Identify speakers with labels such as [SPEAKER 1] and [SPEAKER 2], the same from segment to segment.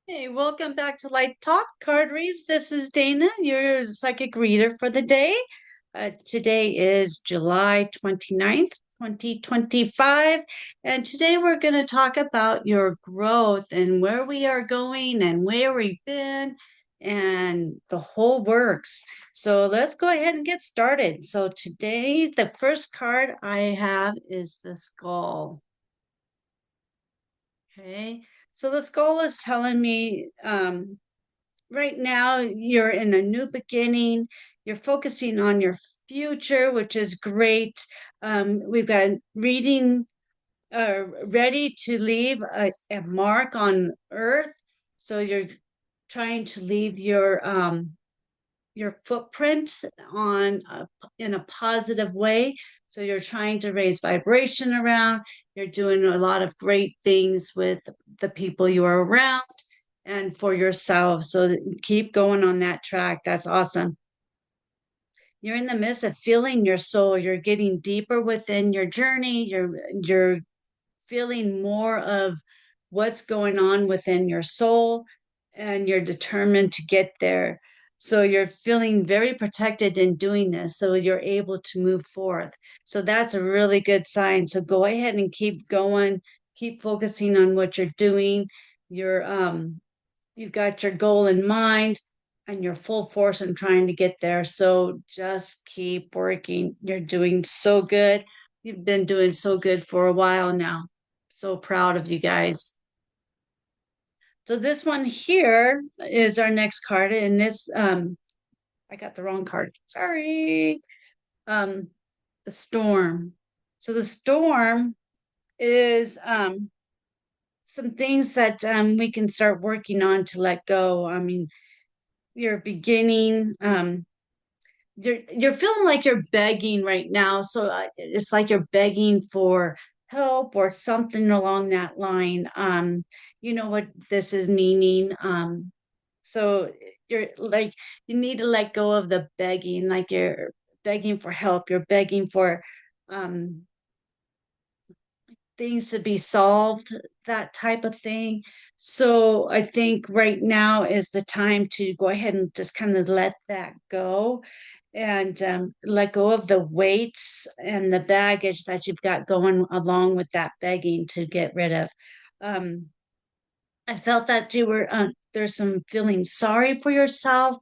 [SPEAKER 1] Hey, welcome back to Light Talk Card Reads. This is Dana, your psychic reader for the day. Today is July 29th, 2025. And today we're going to talk about your growth and where we are going and where we've been and the whole works. So let's go ahead and get started. So today, the first card I have is the skull. Okay. So the skull is telling me right now you're in a new beginning. You're focusing on your future, which is great. We've got reading ready to leave a mark on Earth. So you're trying to leave your footprint on in a positive way. So you're trying to raise vibration around. You're doing a lot of great things with the people you are around and for yourself. So keep going on that track. That's awesome. You're in the midst of feeling your soul. You're getting deeper within your journey. You're feeling more of what's going on within your soul, and you're determined to get there. So you're feeling very protected in doing this. So you're able to move forth. So that's a really good sign. So go ahead and keep going, keep focusing on what you're doing. You've got your goal in mind and you're full force in trying to get there. So just keep working. You're doing so good. You've been doing so good for a while now. So proud of you guys. So this one here is our next card, and this I got the wrong card. Sorry. Um, the storm. So the storm is some things that we can start working on to let go. I mean, you're beginning you're feeling like you're begging right now, so it's like you're begging for help or something along that line. You know what this is meaning. So you're like, you need to let go of the begging, like you're begging for help, you're begging for um things to be solved, that type of thing. So I think right now is the time to go ahead and just kind of let that go and let go of the weights and the baggage that you've got going along with that begging to get rid of. Um, I felt that you were, there's some feeling sorry for yourself.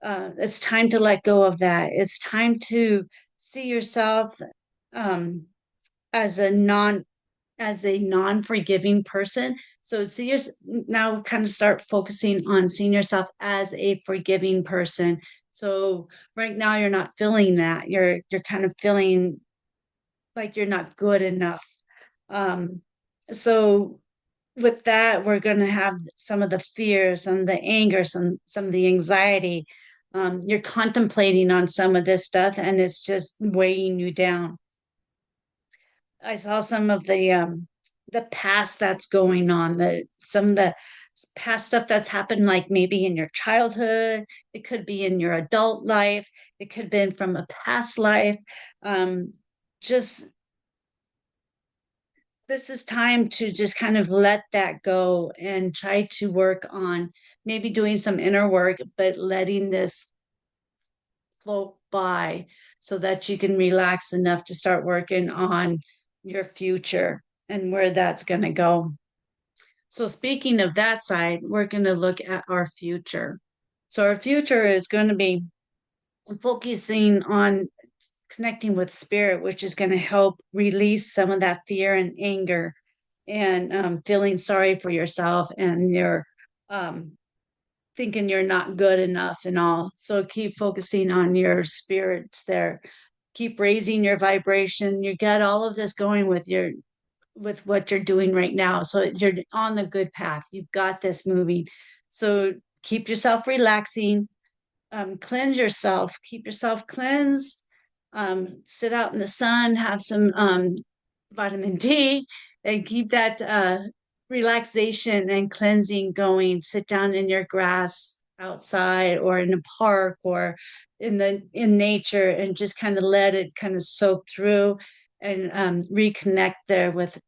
[SPEAKER 1] It's time to let go of that. It's time to see yourself um, as a non-forgiving person. So see your now kind of start focusing on seeing yourself as a forgiving person. So right now you're not feeling that. You're kind of feeling like you're not good enough. Um, so with that, we're going to have some of the fears, some of the anger, some of the anxiety. You're contemplating on some of this stuff, and it's just weighing you down. I saw some of the past that's going on, the some of the past stuff that's happened, like maybe in your childhood, it could be in your adult life, it could have been from a past life. Just this is time to just kind of let that go and try to work on maybe doing some inner work, but letting this float by so that you can relax enough to start working on your future and where that's going to go. So, speaking of that side, we're going to look at our future. So, our future is going to be focusing on connecting with spirit, which is going to help release some of that fear and anger and feeling sorry for yourself and your um, thinking you're not good enough and all. So keep focusing on your spirits there. Keep raising your vibration. You got all of this going with what you're doing right now. So you're on the good path. You've got this moving. So keep yourself relaxing. Cleanse yourself. Keep yourself cleansed. Sit out in the sun. Have some vitamin D, and keep that relaxation and cleansing going. Sit down in your grass outside or in a park or in nature and just kind of let it kind of soak through and reconnect there with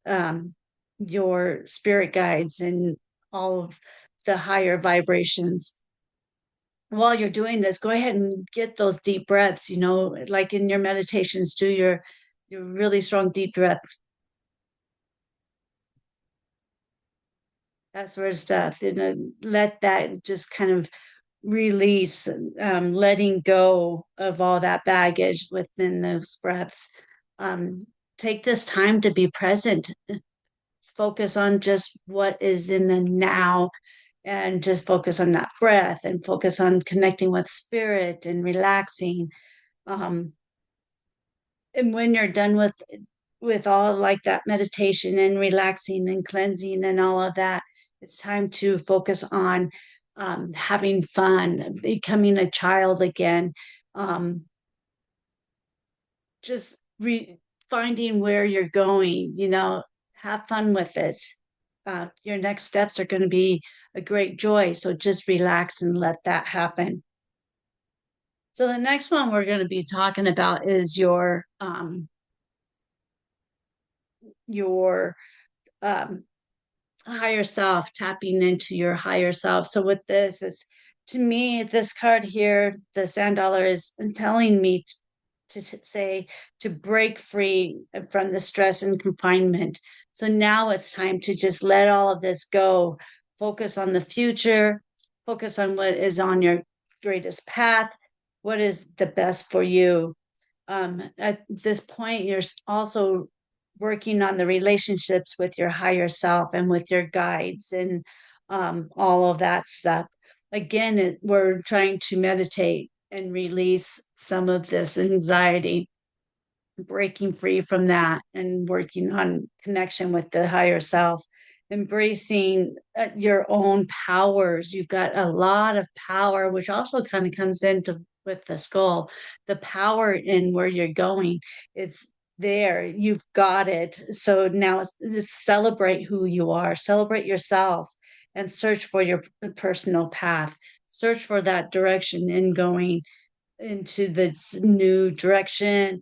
[SPEAKER 1] your spirit guides and all of the higher vibrations. While you're doing this, go ahead and get those deep breaths, like in your meditations, do your really strong deep breaths, that sort of stuff. Let that just kind of release, letting go of all that baggage within those breaths. Take this time to be present, focus on just what is in the now, and just focus on that breath and focus on connecting with spirit and relaxing. And when you're done with all like that meditation and relaxing and cleansing and all of that, it's time to focus on having fun, becoming a child again, just finding where you're going, have fun with it. Your next steps are going to be a great joy. So just relax and let that happen. So the next one we're going to be talking about is your um, higher self, tapping into your higher self. So with this is, to me, this card here, the sand dollar, is telling me to say to break free from the stress and confinement. So now it's time to just let all of this go, focus on the future, focus on what is on your greatest path, what is the best for you. At this point, you're also working on the relationships with your higher self and with your guides and all of that stuff. Again, we're trying to meditate and release some of this anxiety, breaking free from that and working on connection with the higher self, embracing your own powers. You've got a lot of power, which also kind of comes into with the skull. The power in where you're going, it's there. You've got it. So now it's celebrate who you are, celebrate yourself, and search for your personal path. Search for that direction in going into this new direction,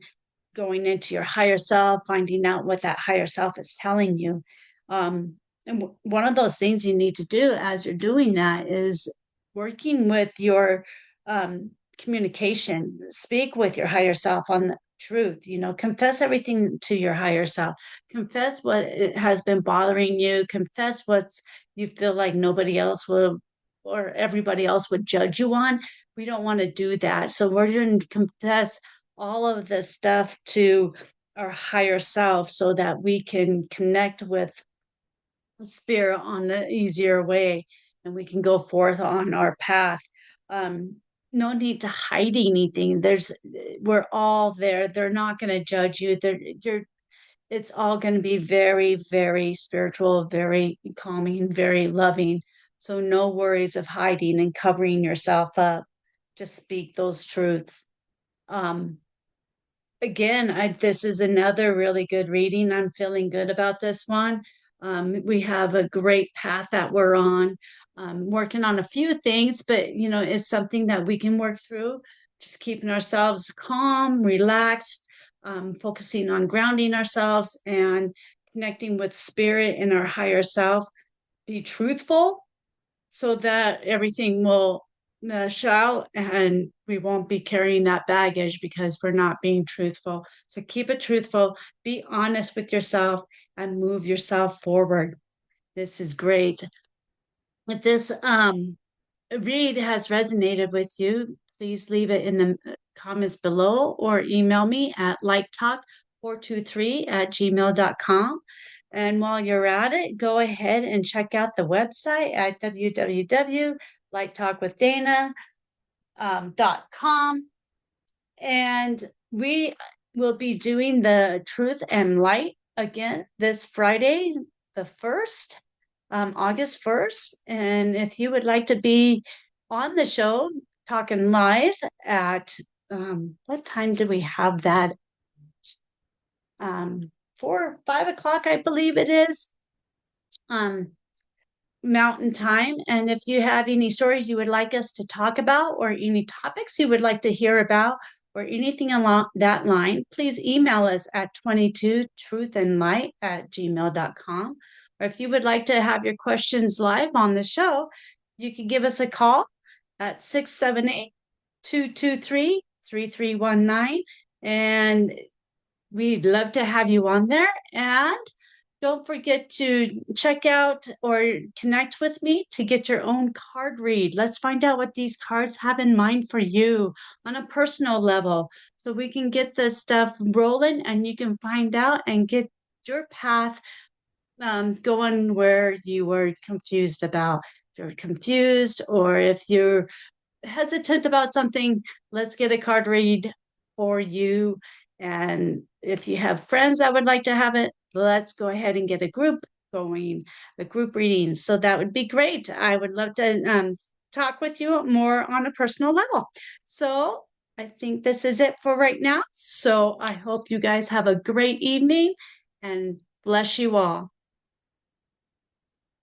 [SPEAKER 1] going into your higher self, finding out what that higher self is telling you. And one of those things you need to do as you're doing that is working with your communication. Speak with your higher self on the truth. Confess everything to your higher self. Confess what has been bothering you. Confess what's you feel like nobody else will or everybody else would judge you on. We don't want to do that. So we're going to confess all of this stuff to our higher self so that we can connect with spirit on the easier way and we can go forth on our path. No need to hide anything. We're all there. They're not going to judge you. It's all going to be very, very spiritual, very calming, very loving. So no worries of hiding and covering yourself up. Just speak those truths. Again, this is another really good reading. I'm feeling good about this one. We have a great path that we're on, working on a few things, but it's something that we can work through. Just keeping ourselves calm, relaxed, focusing on grounding ourselves and connecting with spirit and our higher self. Be truthful so that everything will mesh out and we won't be carrying that baggage because we're not being truthful. So keep it truthful, be honest with yourself, and move yourself forward. This is great. If this read has resonated with you, please leave it in the comments below or email me at lighttalk423@gmail.com. And while you're at it, go ahead and check out the website at www.lighttalkwithdana.com. And we will be doing the Truth and Light again this Friday, the 1st, August 1st. And if you would like to be on the show, talking live at, what time do we have that? 4, 5 o'clock, I believe it is, Mountain Time. And if you have any stories you would like us to talk about or any topics you would like to hear about or anything along that line, please email us at 22truthandlight@gmail.com or if you would like to have your questions live on the show, you can give us a call at 678-223-3319. And we'd love to have you on there. And don't forget to check out or connect with me to get your own card read. Let's find out what these cards have in mind for you on a personal level so we can get this stuff rolling and you can find out and get your path going where you were confused about. If you're confused or if you're hesitant about something, let's get a card read for you. And if you have friends that would like to have it, let's go ahead and get a group going, a group reading. So that would be great. I would love to talk with you more on a personal level. So I think this is it for right now. So I hope you guys have a great evening and bless you all.